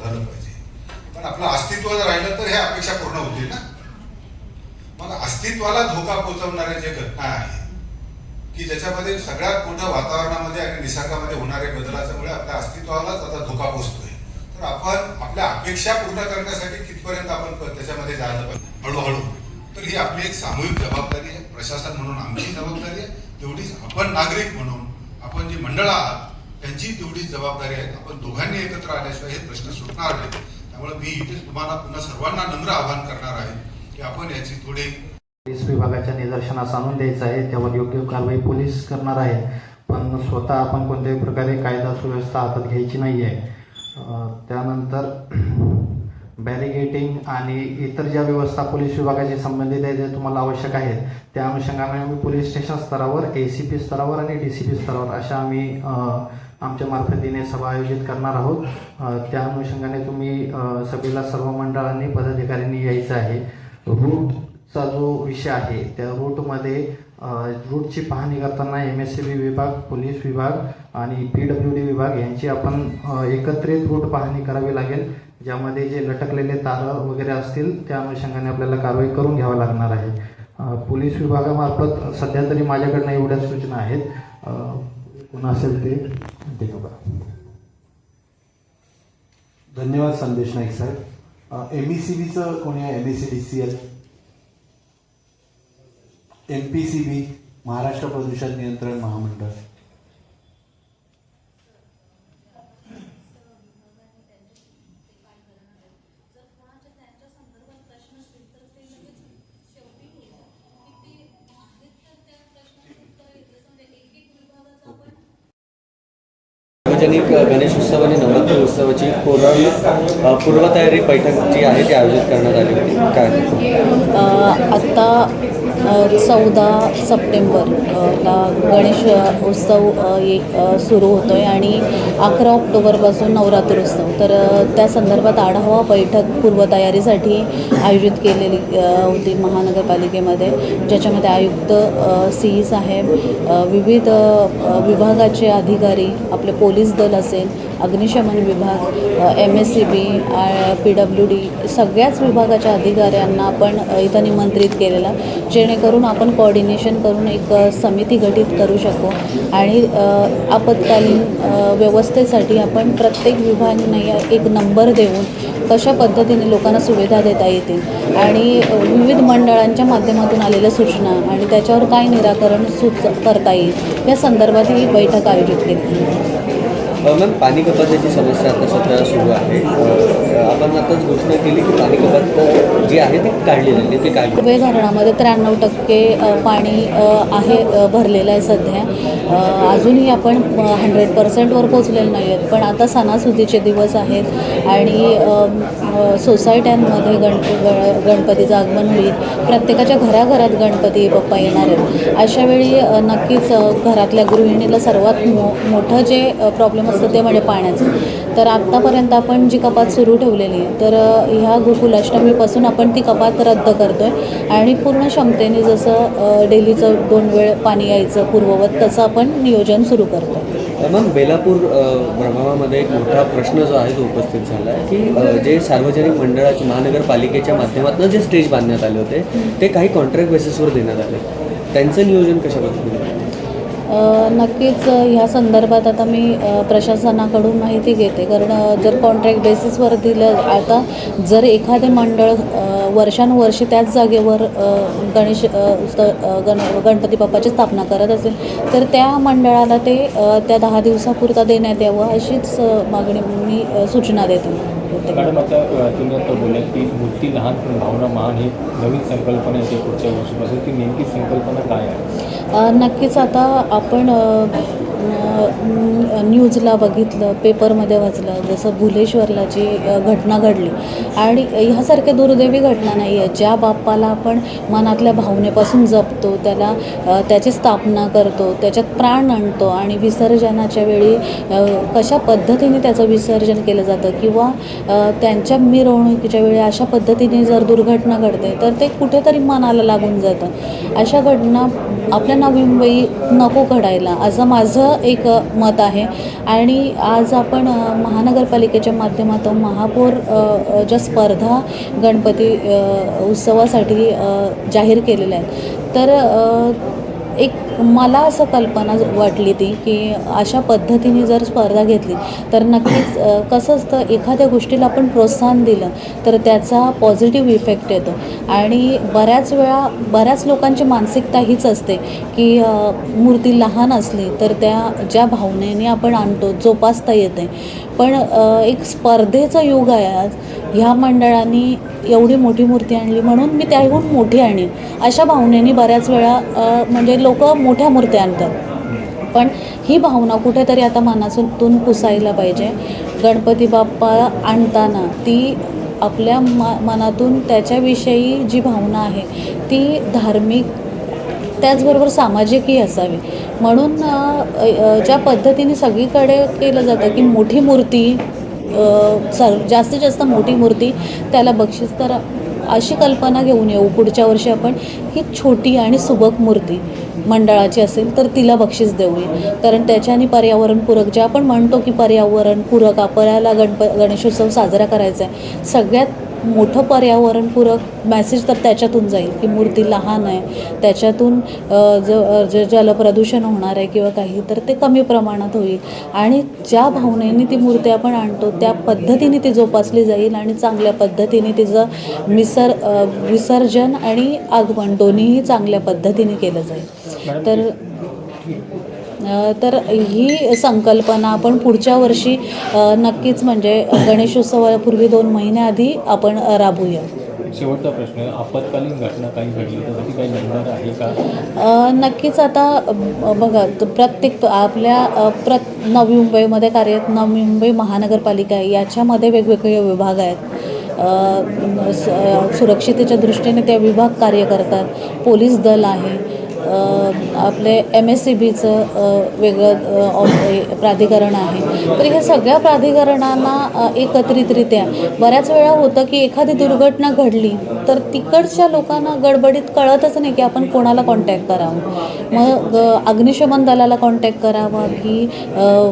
झालं पाहिजे. पण आपलं अस्तित्व जर राहिलं तर हे अपेक्षा पूर्ण होतील ना. मग अस्तित्वाला धोका पोहोचवणाऱ्या ज्या घटना आहेत की ज्याच्यामध्ये सगळ्यात मोठं वातावरणामध्ये आणि निसर्गामध्ये होणाऱ्या बदलाच्यामुळे आपल्या अस्तित्वालाच आता धोका पोहोचतोय, तर आपण आपल्या अपेक्षा पूर्ण करण्यासाठी कितपर्यंत आपण त्याच्यामध्ये जायला पाहिजे हळूहळू. तर ही आपली एक सामूहिक जबाबदारी आहे. प्रशासन म्हणून आमची जबाबदारी आहे, तेवढीच आपण नागरिक म्हणून आपण जी मंडळ आहात त्यांची तेवढीच जबाबदारी आहे. आपण दोघांनी एकत्र आल्याशिवाय हे प्रश्न सुटणार नाही. त्यामुळे मी इथेच तुम्हाला पुन्हा सर्वांना नम्र आवाहन करणार आहे की आपण याची थोडी पोलीस विभागाच्या निदर्शनास आणून द्यायचं आहे, त्यावर योग्य कारवाई पोलीस करणार आहे. पण स्वतः आपण कोणत्याही प्रकारे कायदा सुव्यवस्था हातात घ्यायची नाही आहे. त्यानंतर बॅरिगेटिंग आणि इतर ज्या व्यवस्था पोलीस विभागाशी संबंधित आहे, जे तुम्हाला आवश्यक आहेत, त्या अनुषंगाने आम्ही पोलीस स्टेशन स्तरावर, ACP स्तरावर आणि DCP स्तरावर अशा आम्ही आमच्या मार्फतीने सभा आयोजित करणार आहोत. त्या अनुषंगाने तुम्ही सभेला सर्व मंडळांनी पदाधिकाऱ्यांनी यायचं आहे. रूटचा जो विषय आहे त्या रूटमध्ये रूटची पाहणी करताना MSCB विभाग, पोलीस विभाग आणि PWD विभाग यांची आपण एकत्रित रूट पाहणी करावी लागेल, ज्यामध्ये जे लटकलेले तारं वगैरे असतील त्या अनुषंगाने आपल्याला कारवाई करून घ्यावं लागणार आहे. पोलीस विभागामार्फत सध्या तरी माझ्याकडनं एवढ्याच सूचना आहेत. कोण असेल ते कंटिन्यू करा. धन्यवाद संदेश नाईक साहेब. MECBचं कोणी आहे? MACDCL, MPCB, महाराष्ट्र प्रदूषण नियंत्रण महामंडळ. सार्वजनिक गणेशोत्सव आणि नवरात्र उत्सवाची पूर्वतयारी बैठक जी आहे ती आयोजित करण्यात आली होती. काय आत्ता 14 सप्टेंबरला गणेश उत्सव सुरू होतो आहे आणि 11 ऑक्टोबरपासून नवरात्रोत्सव. तर त्या संदर्भात आढावा बैठक पूर्वतयारीसाठी आयोजित केलेली होती महानगरपालिकेमध्ये, ज्याच्यामध्ये आयुक्त, CE साहेब, विविध विभागाचे अधिकारी, आपले पोलीस दल असेल, अग्निशमन विभाग, MSCB, PWD सगळ्याच विभागाच्या अधिकाऱ्यांना आपण इथं निमंत्रित केलेला, जेणेकरून आपण कोऑर्डिनेशन करून एक समिती गठीत करू शकू आणि आपत्कालीन व्यवस्थेसाठी आपण प्रत्येक विभागाने एक नंबर देऊन कशा पद्धतीने लोकांना सुविधा देता येतील आणि विविध मंडळांच्या माध्यमातून आलेल्या सूचना आणि त्याच्यावर काय निराकरण करता येईल या संदर्भात ही बैठक आयोजित केली. मॅम, पाणी कपातीची समस्या आता सध्या सुरू आहे. आपण आताच घोषणा केली की पाणी कपात जी आहे ती काढलेली आहे, ती काय वे धरणामध्ये 93% पाणी आहे, भरलेलं आहे सध्या. अजूनही आपण 100%वर पोचलेलं नाही आहेत, पण आता सणासुदीचे दिवस आहेत आणि सोसायट्यांमध्ये गणपतीचं आगमन होईल. प्रत्येकाच्या घराघरात गणपती बाप्पा येणार आहेत. अशावेळी नक्कीच घरातल्या गृहिणीला सर्वात मोठं जे प्रॉब्लेम असतं ते म्हणजे पाण्याचं. तर आत्तापर्यंत आपण जी कपात सुरू ठेवलेली आहे, तर ह्या गोकुलाष्टमीपासून आपण ती कपात रद्द करतो आहे आणि पूर्ण क्षमतेने जसं डेलीचं 2 वेळ पाणी यायचं पूर्ववत तसं आपण नियोजन सुरू करतो आहे. मग बेलापूर प्रभागामध्ये एक मोठा प्रश्न जो आहे तो उपस्थित झाला आहे की जे सार्वजनिक मंडळाचे महानगरपालिकेच्या माध्यमातून जे स्टेज बांधण्यात आले होते ते काही कॉन्ट्रॅक्ट बेसिसवर देण्यात आले. त्यांचं नियोजन कशा पद्धतीने? नक्कीच ह्या संदर्भात आता मी प्रशासनाकडून माहिती घेते, कारण जर कॉन्ट्रॅक्ट बेसिसवर दिलं, आता जर एखादे मंडळ वर्षानुवर्षे त्याच जागेवर गणपती बाप्पाची स्थापना करत असेल तर त्या मंडळाला ते त्या 10 दिवसापुरता देण्यात यावं अशीच मागणी मी सूचना देते. मॅडम, आता तुम्ही आता बोललात की मूर्ती लहान पण भावना महान ही नवीन संकल्पना येते पुढच्या वर्षीपासून. ती नेमकी संकल्पना काय आहे? नक्कीच आता आपण न्यूजला बघितलं, पेपरमध्ये वाचलं, जसं भुलेश्वरला जी घटना घडली आणि ह्यासारख्या दुर्दैवी घटना नाही आहे. ज्या बाप्पाला आपण मनातल्या भावनेपासून जपतो, त्याला त्याची स्थापना करतो, त्याच्यात प्राण आणतो आणि विसर्जनाच्या वेळी कशा पद्धतीने त्याचं विसर्जन केलं जातं किंवा त्यांच्या मिरवणुकीच्या वेळी अशा पद्धतीने जर दुर्घटना घडते तर ते कुठेतरी मनाला लागून जातं. अशा घटना आपल्या नवी मुंबई नको घडायला असं माझं असं एक मत आहे. आणि आज आपण महानगरपालिकेच्या माध्यमातून महापौर ज्या स्पर्धा गणपती उत्सवासाठी जाहीर केलेल्या आहेत, तर एक मला असं कल्पना वाटली ती की अशा पद्धतीने जर स्पर्धा घेतली तर नक्कीच कसं असतं, एखाद्या गोष्टीला आपण प्रोत्साहन दिलं तर त्याचा पॉझिटिव्ह इफेक्ट येतो. आणि बऱ्याच वेळा बऱ्याच लोकांची मानसिकता हीच असते की मूर्ती लहान असली तर त्या ज्या भावनेने आपण आणतो जोपासता येते. पण एक स्पर्धेचं युग आहे आज. ह्या मंडळांनी एवढी मोठी मूर्ती आणली म्हणून मी त्याहून मोठी आणीन अशा भावनेने बऱ्याच वेळा म्हणजे लोक मोठ्या मूर्त्या आणतात. पण ही भावना कुठेतरी आता मनातून पुसायला पाहिजे. गणपती बाप्पा आणताना ती आपल्या मनातून त्याच्याविषयी जी भावना आहे ती धार्मिक त्याचबरोबर सामाजिकही असावी. म्हणून ज्या पद्धतीने सगळीकडे केलं जातं की मोठी मूर्ती जास्तीत जास्त मोठी मूर्ती त्याला बक्षीस, तर अशी कल्पना घेऊन येऊ पुढच्या वर्षी आपण की छोटी आणि सुबक मूर्ती मंडळाची असेल तर तिला बक्षीस देऊया. कारण त्याच्याने पर्यावरणपूरक जे आपण म्हणतो की पर्यावरणपूरक आपल्याला गणेशोत्सव साजरा करायचा आहे, सगळ्यात मोठं पर्यावरणपूरक मॅसेज तर त्याच्यातून जाईल की मूर्ती लहान आहे, त्याच्यातून जे जलप्रदूषण होणार आहे किंवा काही तर ते कमी प्रमाणात होईल. आणि ज्या भावनेने ती मूर्ती आपण आणतो त्या पद्धतीने ती जोपासली जाईल आणि चांगल्या पद्धतीने तिचं विसर्जन आणि आगमन दोन्हीही चांगल्या पद्धतीने केलं जाईल. तर ही संकल्पना आपण पुढच्या वर्षी नक्कीच म्हणजे गणेशोत्सवापूर्वी 2 महिन्याआधी आपण राबवूया. शेवटचा प्रश्न, आपत्कालीन घटना काही घडली तर त्याची काही नंबर आहे का? नक्कीच. आता बघा, प्रत्येक आपल्या नवी मुंबईमध्ये कार्यरत नवी मुंबई महानगरपालिका आहे, याच्यामध्ये वेगवेगळे विभाग आहेत. सुरक्षितेच्या दृष्टीने ते विभाग कार्य करतात. पोलीस दल आहे, आपले MSCBचं वेगळं प्राधिकरण आहे. तर ह्या सगळ्या प्राधिकरणांना एकत्रितरित्या बऱ्याच वेळा होतं की एखादी दुर्घटना घडली तर तिकडच्या लोकांना गडबडीत कळतच नाही की आपण कोणाला कॉन्टॅक्ट करावं. मग अग्निशमन दलाला कॉन्टॅक्ट करावा की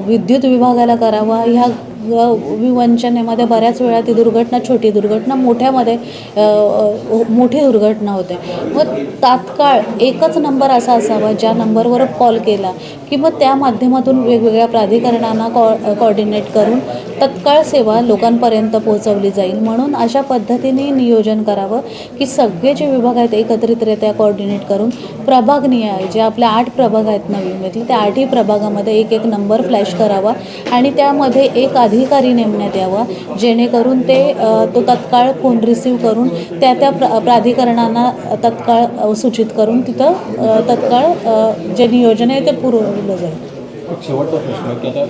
विद्युत विभागाला करावा, ह्या विवंचनेमध्ये बऱ्याच वेळा ती दुर्घटना छोटी दुर्घटना मोठी दुर्घटना होते. मग तात्काळ एकच नंबर असा असावा ज्या नंबरवर कॉल केला की मग त्या माध्यमातून वेगवेगळ्या प्राधिकरणांना कॉर्डिनेट करून तत्काळ सेवा लोकांपर्यंत पोहोचवली जाईल. म्हणून अशा पद्धतीने नियोजन करावं की सगळे जे विभाग आहेत एकत्रितरित्या कॉर्डिनेट करून प्रभागनिहाय जे आपल्या 8 प्रभाग आहेत नवी मुंबईतले, त्या 8ही प्रभागामध्ये एक नंबर फ्लॅश करावा आणि त्यामध्ये एक अधिकारी नेमण्यात यावा, जेणेकरून तो तत्काळ फोन रिसीव करून त्या प्राधिकरणांना तत्काळ सूचित करून तिथं तत्काळ जे नियोजन आहे ते पुरवलं जाईल. शेवटचा प्रश्न की आता